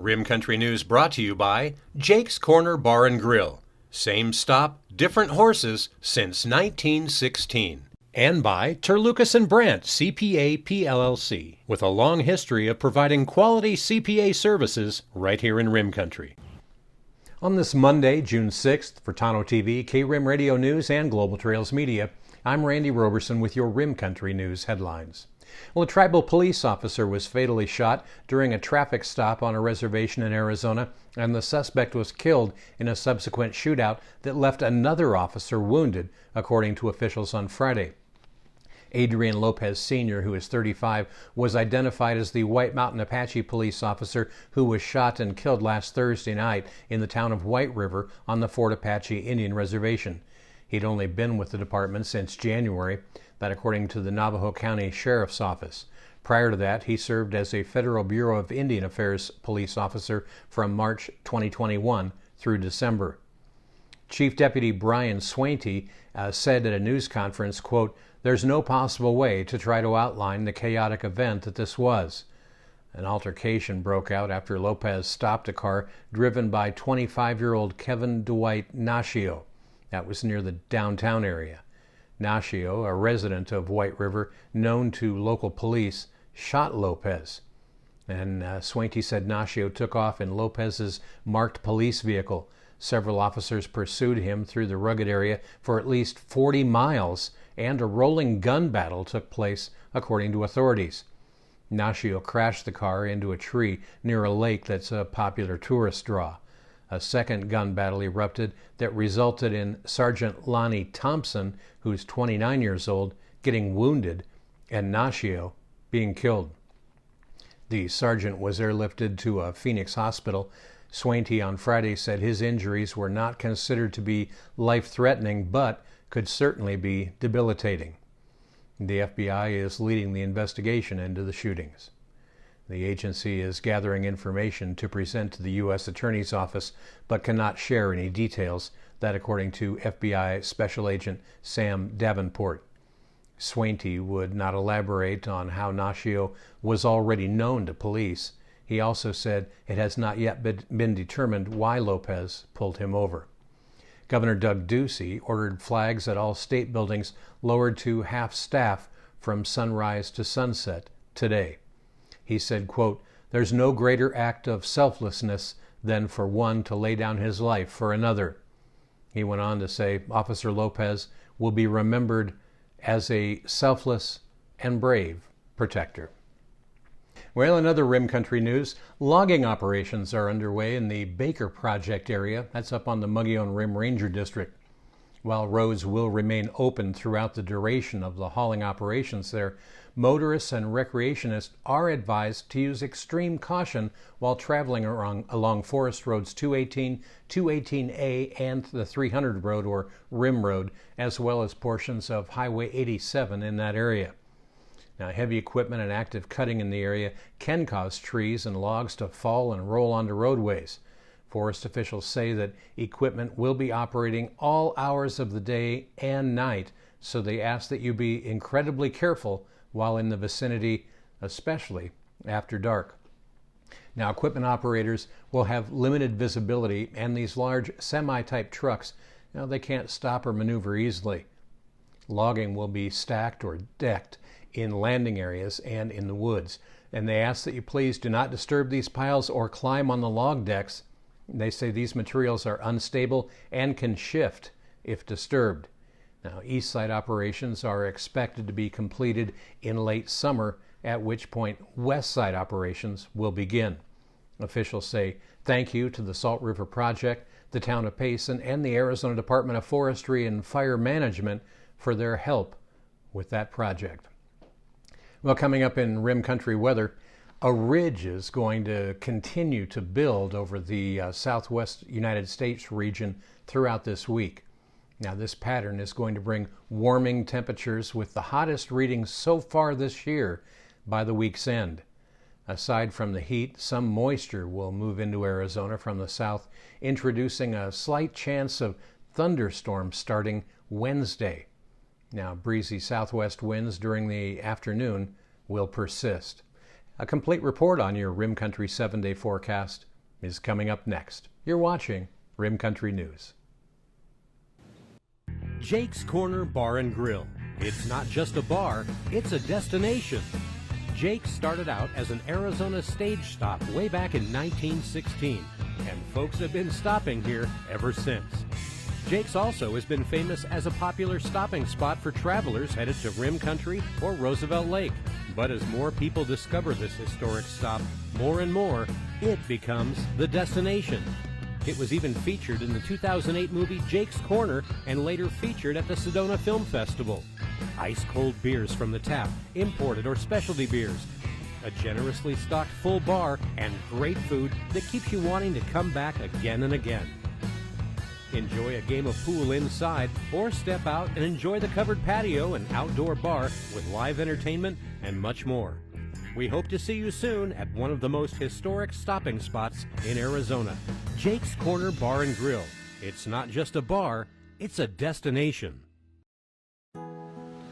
Rim Country News brought to you by Jake's Corner Bar and Grill. Same stop, different horses since 1916. And by Terlucas and Brandt, CPA PLLC, with a long history of providing quality CPA services right here in Rim Country. On this Monday, June 6th, for Tonto-TV, K-Rim Radio News, and Global Trails Media, I'm Randy Roberson with your Rim Country News headlines. Well, a tribal police officer was fatally shot during a traffic stop on a reservation in Arizona, and the suspect was killed in a subsequent shootout that left another officer wounded, according to officials on Friday. Adrian Lopez Sr., who is 35, was identified as the White Mountain Apache police officer who was shot and killed last Thursday night in the town of White River on the Fort Apache Indian Reservation. He'd only been with the department since January, that according to the Navajo County Sheriff's Office. Prior to that, he served as a Federal Bureau of Indian Affairs police officer from March 2021 through December. Chief Deputy Brian Swainty said at a news conference, quote, "There's no possible way to try to outline the chaotic event that this was." An altercation broke out after Lopez stopped a car driven by 25-year-old Kevin Dwight Nashio. That was near the downtown area. Nashio, a resident of White River, known to local police, shot Lopez. And Swainty said Nashio took off in Lopez's marked police vehicle. Several officers pursued him through the rugged area for at least 40 miles, and a rolling gun battle took place, according to authorities. Nashio crashed the car into a tree near a lake that's a popular tourist draw. A second gun battle erupted that resulted in Sergeant Lonnie Thompson, who's 29 years old, getting wounded, and Nashio being killed. The sergeant was airlifted to a Phoenix hospital. Swainty on Friday said his injuries were not considered to be life-threatening, but could certainly be debilitating. The FBI is leading the investigation into the shootings. The agency is gathering information to present to the U.S. Attorney's Office, but cannot share any details, that according to FBI Special Agent Sam Davenport. Swainty would not elaborate on how Nashio was already known to police. He also said it has not yet been determined why Lopez pulled him over. Governor Doug Ducey ordered flags at all state buildings lowered to half-staff from sunrise to sunset today. He said, quote, "There's no greater act of selflessness than for one to lay down his life for another." He went on to say Officer Lopez will be remembered as a selfless and brave protector. Well, in other Rim Country news, logging operations are underway in the Baker Project area. That's up on the Mogollon Rim Ranger District. While roads will remain open throughout the duration of the hauling operations there, motorists and recreationists are advised to use extreme caution while traveling along Forest Roads 218, 218A, and the 300 Road, or Rim Road, as well as portions of Highway 87 in that area. Now, heavy equipment and active cutting in the area can cause trees and logs to fall and roll onto roadways. Forest officials say that equipment will be operating all hours of the day and night, so they ask that you be incredibly careful while in the vicinity, especially after dark. Now, equipment operators will have limited visibility, and these large semi-type trucks, they can't stop or maneuver easily. Logging will be stacked or decked in landing areas and in the woods, and they ask that you please do not disturb these piles or climb on the log decks. They say these materials are unstable and can shift if disturbed. Now, east side operations are expected to be completed in late summer, at which point west side operations will begin. Officials say thank you to the Salt River Project, the town of Payson, and the Arizona Department of Forestry and Fire Management for their help with that project. Well, coming up in Rim Country weather, a ridge is going to continue to build over the southwest United States region throughout this week. Now, this pattern is going to bring warming temperatures with the hottest readings so far this year by the week's end. Aside from the heat, some moisture will move into Arizona from the south, introducing a slight chance of thunderstorms starting Wednesday. Now, breezy southwest winds during the afternoon will persist. A complete report on your Rim Country 7-day forecast is coming up next. You're watching Rim Country News. Jake's Corner Bar and Grill. It's not just a bar, it's a destination. Jake's started out as an Arizona stage stop way back in 1916, and folks have been stopping here ever since. Jake's also has been famous as a popular stopping spot for travelers headed to Rim Country or Roosevelt Lake. But as more people discover this historic stop, more and more, it becomes the destination. It was even featured in the 2008 movie Jake's Corner and later featured at the Sedona Film Festival. Ice-cold beers from the tap, imported or specialty beers, a generously stocked full bar, and great food that keeps you wanting to come back again and again. Enjoy a game of pool inside or step out and enjoy the covered patio and outdoor bar with live entertainment and much more. We hope to see you soon at one of the most historic stopping spots in Arizona, Jake's Corner Bar and Grill. It's not just a bar, it's a destination.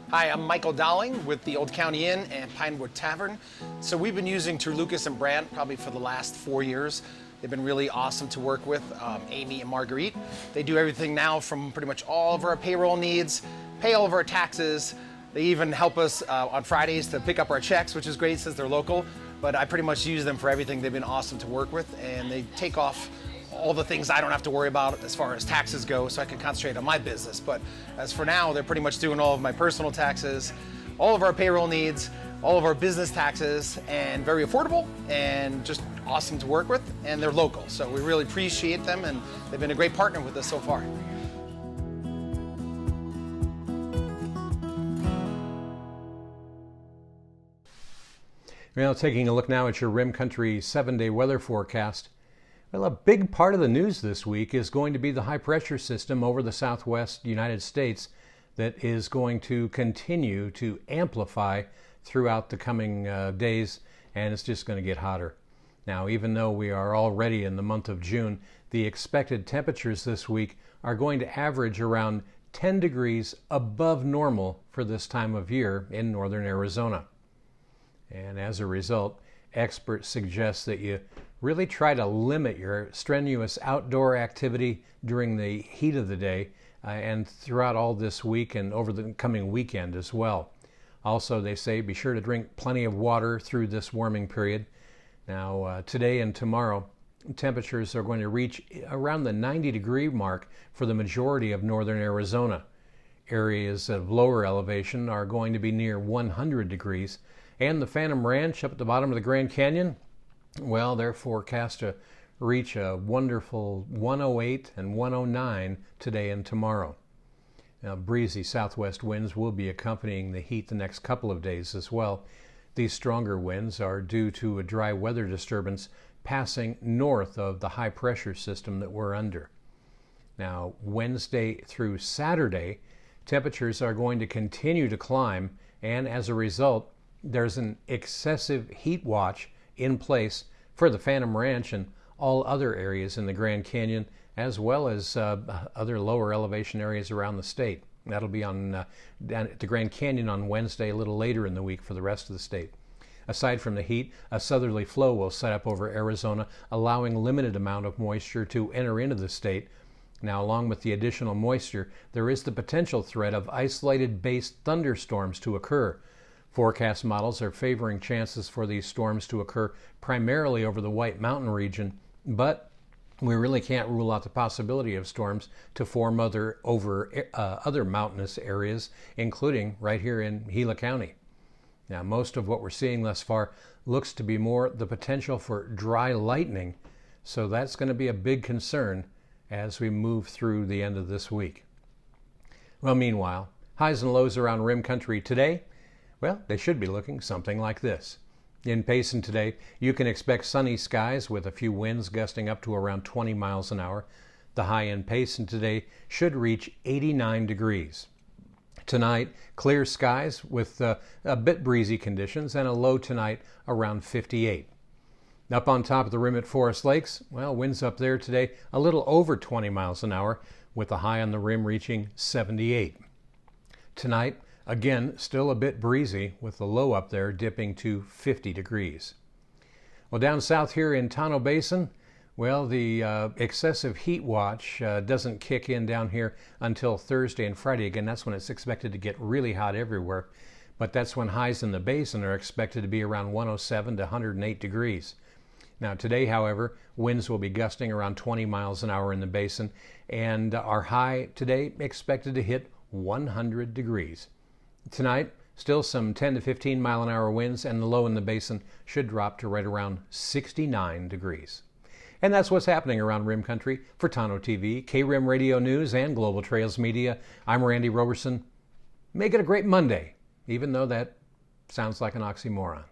Hi, I'm Michael Dowling with the Old County Inn and Pinewood Tavern. So we've been using Terlucas and Brandt probably for the last 4 years. They've been really awesome to work with, Amy and Marguerite. They do everything now from pretty much all of our payroll needs, pay all of our taxes. They even help us on Fridays to pick up our checks, which is great since they're local. But I pretty much use them for everything. They've been awesome to work with, and they take off all the things I don't have to worry about as far as taxes go, so I can concentrate on my business. But as for now, they're pretty much doing all of my personal taxes, all of our payroll needs, all of our business taxes, and very affordable and just awesome to work with, and they're local. So we really appreciate them, and they've been a great partner with us so far. Well, taking a look now at your Rim Country 7-day weather forecast. Well, a big part of the news this week is going to be the high pressure system over the southwest United States that is going to continue to amplify throughout the coming days, and it's just going to get hotter. Now, even though we are already in the month of June, the expected temperatures this week are going to average around 10 degrees above normal for this time of year in northern Arizona. And as a result, experts suggest that you really try to limit your strenuous outdoor activity during the heat of the day and throughout all this week and over the coming weekend as well. Also, they say be sure to drink plenty of water through this warming period. Now, today and tomorrow, temperatures are going to reach around the 90-degree mark for the majority of northern Arizona. Areas of lower elevation are going to be near 100 degrees. And the Phantom Ranch up at the bottom of the Grand Canyon, well, they're forecast to reach a wonderful 108 and 109 today and tomorrow. Now, breezy southwest winds will be accompanying the heat the next couple of days as well. These stronger winds are due to a dry weather disturbance passing north of the high pressure system that we're under. Now, Wednesday through Saturday, temperatures are going to continue to climb, and as a result, there's an excessive heat watch in place for the Phantom Ranch and all other areas in the Grand Canyon, as well as other lower elevation areas around the state. That'll be on down at the Grand Canyon on Wednesday, a little later in the week for the rest of the state. Aside from the heat, a southerly flow will set up over Arizona, allowing limited amount of moisture to enter into the state. Now, along with the additional moisture, there is the potential threat of isolated base thunderstorms to occur. Forecast models are favoring chances for these storms to occur primarily over the White Mountain region, but we really can't rule out the possibility of storms to form over other mountainous areas, including right here in Gila County. Now, most of what we're seeing thus far looks to be more the potential for dry lightning, so that's going to be a big concern as we move through the end of this week. Well, meanwhile, highs and lows around Rim Country today, well, they should be looking something like this. In Payson today, you can expect sunny skies with a few winds gusting up to around 20 miles an hour. The high in Payson today should reach 89 degrees. Tonight, clear skies with a bit breezy conditions and a low tonight around 58. Up on top of the rim at Forest Lakes, well, winds up there today a little over 20 miles an hour with the high on the rim reaching 78. Tonight, again, still a bit breezy with the low up there dipping to 50 degrees. Well, down south here in Tonto Basin, Well, the excessive heat watch doesn't kick in down here until Thursday and Friday. Again, that's when it's expected to get really hot everywhere. But that's when highs in the basin are expected to be around 107 to 108 degrees. Now today, however, winds will be gusting around 20 miles an hour in the basin, and our high today expected to hit 100 degrees. Tonight, still some 10 to 15 mile an hour winds, and the low in the basin should drop to right around 69 degrees. And that's what's happening around Rim Country. For Tonto-TV, K-Rim Radio News, and Global Trails Media, I'm Randy Roberson. Make it a great Monday, even though that sounds like an oxymoron.